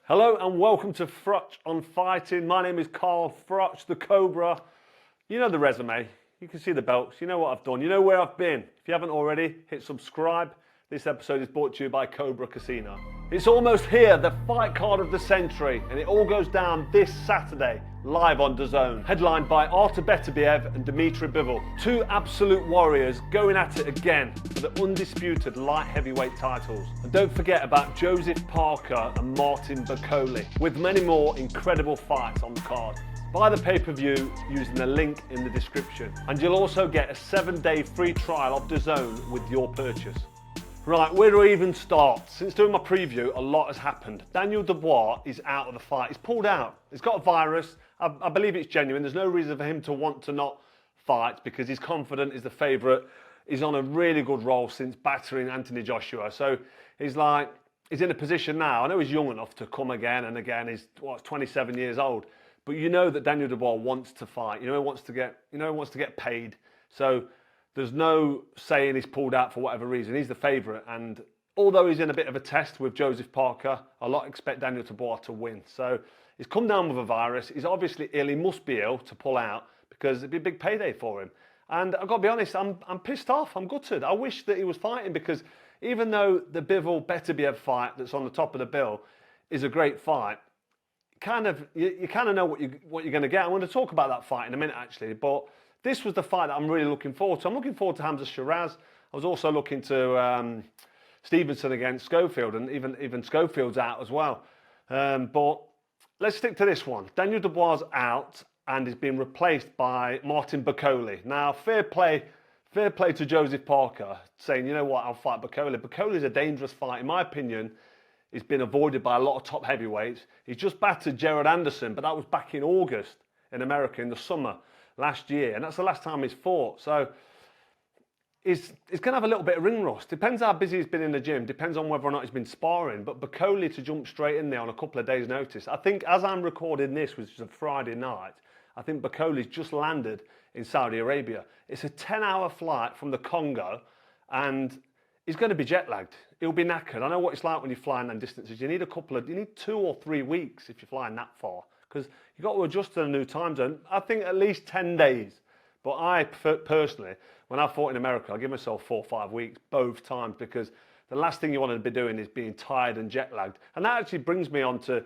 Hello and welcome to Froch on Fighting. My name is Carl Froch, the Cobra. You know the resume, you can see the belts, you know what I've done, you know where I've been. If you haven't already, hit subscribe. This episode is brought to you by Cobra Casino. It's almost here, the fight card of the century, and it all goes down this Saturday, live on DAZN. Headlined by Beterbiev and Bivol. Two absolute warriors going at it again for the undisputed light heavyweight titles. And don't forget about Joseph Parker and Martin Bakole, with many more incredible fights on the card. Buy the pay-per-view using the link in the description, and you'll also get a 7-day free trial of DAZN with your purchase. Right, where do I even start? Since doing my preview, a lot has happened. Daniel Dubois is out of the fight. He's pulled out. He's got a virus. I believe it's genuine. There's no reason for him to want to not fight because he's confident, he's the favourite. He's on a really good roll since battering Anthony Joshua. So he's in a position now. I know he's young enough to come again and again. He's 27 years old. But you know that Daniel Dubois wants to fight. You know he wants to get paid. So there's no saying he's pulled out for whatever reason. He's the favourite, and although he's in a bit of a test with Joseph Parker, a lot expect Daniel Dubois to win. So he's come down with a virus. He's obviously ill. He must be ill to pull out because it'd be a big payday for him. And I've got to be honest, I'm pissed off. I'm gutted. I wish that he was fighting because even though the Bivol Beterbiev fight that's on the top of the bill is a great fight, you kind of know what you're going to get. I'm going to talk about that fight in a minute actually, but this was the fight that I'm really looking forward to. I'm looking forward to Hamza Shiraz. I was also looking to Stevenson against Schofield, and even Schofield's out as well. But let's stick to this one. Daniel Dubois out and is being replaced by Martin Bakole. Now, fair play to Joseph Parker, saying, you know what, I'll fight Bakole. Bakole is a dangerous fight, in my opinion. He's been avoided by a lot of top heavyweights. He's just battered Jared Anderson, but that was back in August in America in the summer last year, and that's the last time he's fought. So he's going to have a little bit of ring rust. Depends how busy he's been in the gym, depends on whether or not he's been sparring. But Bakole to jump straight in there on a couple of days' notice, I think as I'm recording this, which is a Friday night, I think Bakole's just landed in Saudi Arabia. It's a 10-hour flight from the Congo, and he's going to be jet lagged. He'll be knackered. I know what it's like when you're flying them distances. You need 2 or 3 weeks if you're flying that far, because you've got to adjust to a new time zone. I think at least 10 days. But I personally, when I fought in America, I give myself 4 or 5 weeks both times, because the last thing you want to be doing is being tired and jet lagged. And that actually brings me on to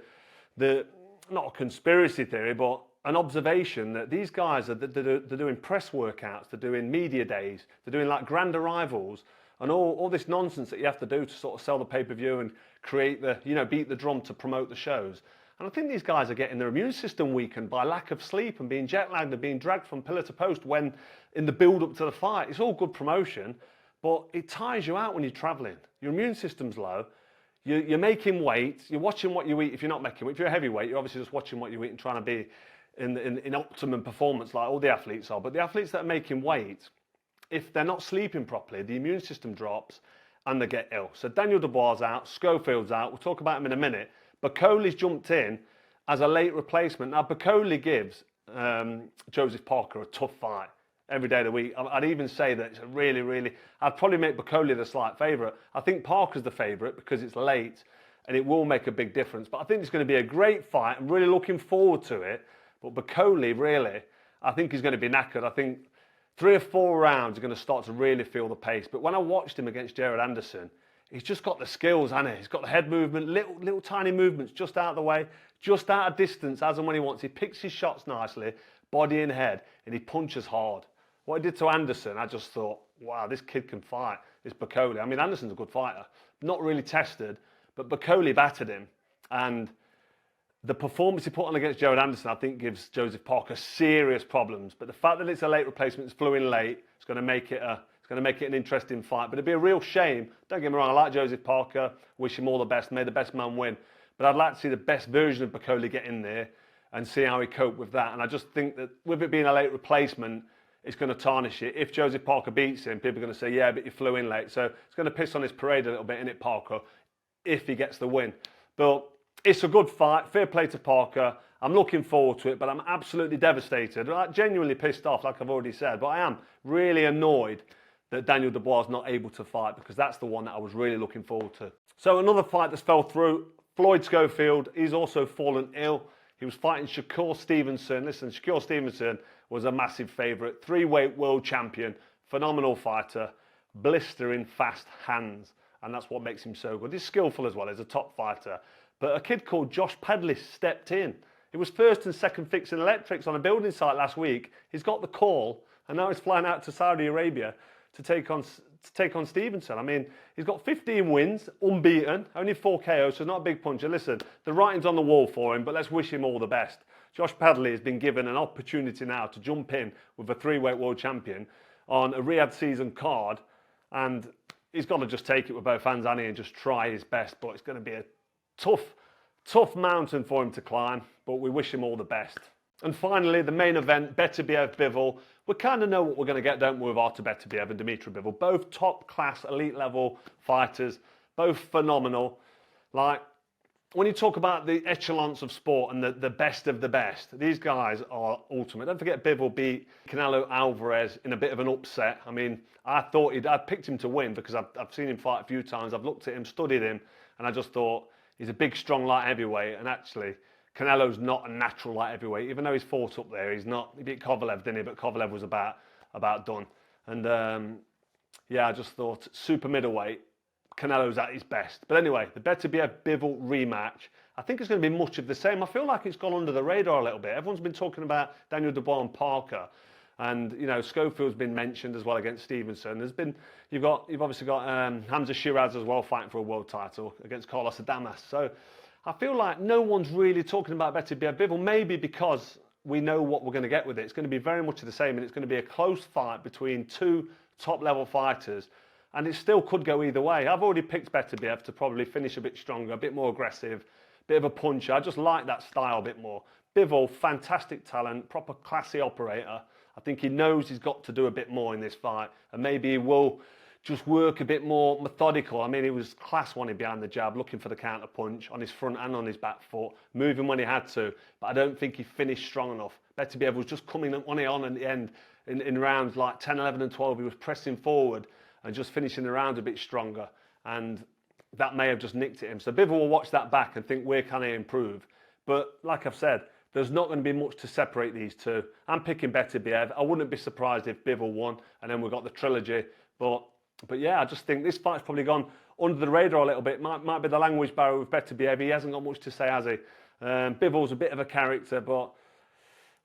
not a conspiracy theory, but an observation that these guys they're doing press workouts, they're doing media days, they're doing like grand arrivals, and all this nonsense that you have to do to sort of sell the pay-per-view and create beat the drum to promote the shows. And I think these guys are getting their immune system weakened by lack of sleep and being jet lagged and being dragged from pillar to post when in the build up to the fight. It's all good promotion, but it tires you out when you're traveling. Your immune system's low. You're making weight. You're watching what you eat. If you're not making weight, if you're a heavyweight, you're obviously just watching what you eat and trying to be in optimum performance like all the athletes are. But the athletes that are making weight, if they're not sleeping properly, the immune system drops and they get ill. So Daniel Dubois out, Schofield's out. We'll talk about him in a minute. Bakole's jumped in as a late replacement. Now, Bakole gives Joseph Parker a tough fight every day of the week. I'd even say that it's a really, I'd probably make Bakole the slight favourite. I think Parker's the favourite because it's late and it will make a big difference. But I think it's going to be a great fight. I'm really looking forward to it. But Bakole, really, I think he's going to be knackered. I think 3 or 4 rounds are going to start to really feel the pace. But when I watched him against Jared Anderson, he's just got the skills, hasn't he? He's got the head movement, little tiny movements just out of the way, just out of distance as and when he wants. He picks his shots nicely, body and head, and he punches hard. What he did to Anderson, I just thought, wow, this kid can fight, this Bakole. I mean, Anderson's a good fighter, not really tested, but Bakole battered him. And the performance he put on against Jared Anderson, I think, gives Joseph Parker serious problems. But the fact that it's a late replacement, it's flew in late, it's going to make it an interesting fight. But it'd be a real shame. Don't get me wrong, I like Joseph Parker. Wish him all the best. May the best man win. But I'd like to see the best version of Bakole get in there and see how he cope with that. And I just think that with it being a late replacement, it's going to tarnish it. If Joseph Parker beats him, people are going to say, yeah, but you flew in late. So it's going to piss on his parade a little bit, innit, Parker, if he gets the win. But it's a good fight. Fair play to Parker. I'm looking forward to it, but I'm absolutely devastated. I'm genuinely pissed off, like I've already said. But I am really annoyed that Daniel Dubois is not able to fight, because that's the one that I was really looking forward to. So another fight that's fell through Floyd Schofield, he's also fallen ill. He was fighting Shakur Stevenson. Listen, Shakur Stevenson was a massive favourite. 3-weight world champion, phenomenal fighter, blistering fast hands. And that's what makes him so good. He's skillful as well, he's a top fighter. But a kid called Josh Pedley stepped in. He was first and second fixing electrics on a building site last week. He's got the call, and now he's flying out to Saudi Arabia to take on Stevenson. I mean, he's got 15 wins, unbeaten, only 4 KOs, so not a big puncher. Listen, the writing's on the wall for him, but let's wish him all the best. Josh Pedley has been given an opportunity now to jump in with a 3-weight world champion on a Riyadh season card, and he's got to just take it with both hands, and just try his best. But it's going to be a tough mountain for him to climb, but we wish him all the best. And finally, the main event, Beterbiev, Bivol. We kind of know what we're going to get, don't we, with Artur Beterbiev and Dmitry Bivol. Both top-class, elite-level fighters, both phenomenal. Like, when you talk about the echelons of sport and the best of the best, these guys are ultimate. Don't forget Bivol beat Canelo Alvarez in a bit of an upset. I mean, I picked him to win because I've seen him fight a few times. I've looked at him, studied him, and I just thought he's a big, strong light heavyweight. And actually, Canelo's not a natural light heavyweight. Even though he's fought up there, he's not. He beat Kovalev, didn't he? But Kovalev was about done. And yeah, I just thought super middleweight, Canelo's at his best. But anyway, the Beterbiev-Bivol rematch, I think it's going to be much of the same. I feel like it's gone under the radar a little bit. Everyone's been talking about Daniel Dubois and Parker, and you know, Schofield's been mentioned as well against Stevenson. You've obviously got Hamza Shiraz as well fighting for a world title against Carlos Adamas. So I feel like no one's really talking about Beterbiev-Bivol, maybe because we know what we're going to get with it. It's going to be very much the same, and it's going to be a close fight between two top-level fighters. And it still could go either way. I've already picked Beterbiev to probably finish a bit stronger, a bit more aggressive, bit of a puncher. I just like that style a bit more. Bivol, fantastic talent, proper classy operator. I think he knows he's got to do a bit more in this fight, and maybe he will just work a bit more methodical. I mean, he was class wanting behind the jab, looking for the counter punch on his front and on his back foot, moving when he had to, but I don't think he finished strong enough. Beterbiev was just coming on at the end in rounds like 10, 11 and 12. He was pressing forward and just finishing the round a bit stronger, and that may have just nicked at him. So Bivol will watch that back and think, where can he improve? But like I've said, there's not going to be much to separate these two. I'm picking Beterbiev. I wouldn't be surprised if Bivol won, and then we've got the trilogy. But yeah, I just think this fight's probably gone under the radar a little bit. Might be the language barrier with Beterbiev. He hasn't got much to say, has he? Bivol's a bit of a character, but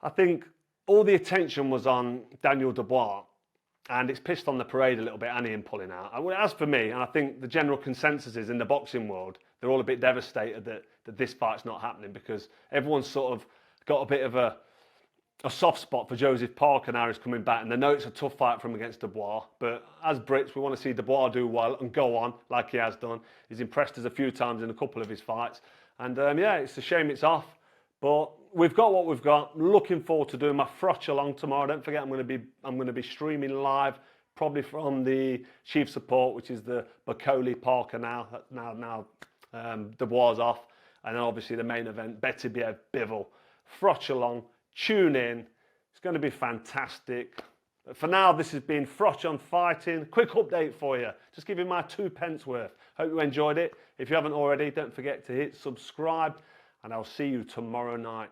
I think all the attention was on Daniel Dubois, and it's pissed on the parade a little bit, Annie, in pulling out. As for me, and I think the general consensus is in the boxing world, they're all a bit devastated that this fight's not happening, because everyone's sort of got a bit of a soft spot for Joseph Parker now he's coming back, and they know it's a tough fight for him against Dubois. But as Brits, we want to see Dubois do well and go on like he has done. He's impressed us a few times in a couple of his fights. And yeah, it's a shame it's off. But we've got what we've got. Looking forward to doing my Froch along tomorrow. Don't forget, I'm going to be streaming live, probably from the Chief Support, which is the Bakole Parker now. Dubois off, and then obviously the main event, Beterbiev Bivol. Froch along. Tune in. It's going to be fantastic. But for now, this has been Froch on Fighting. Quick update for you. Just giving my 2 pence worth. Hope you enjoyed it. If you haven't already, don't forget to hit subscribe, and I'll see you tomorrow night.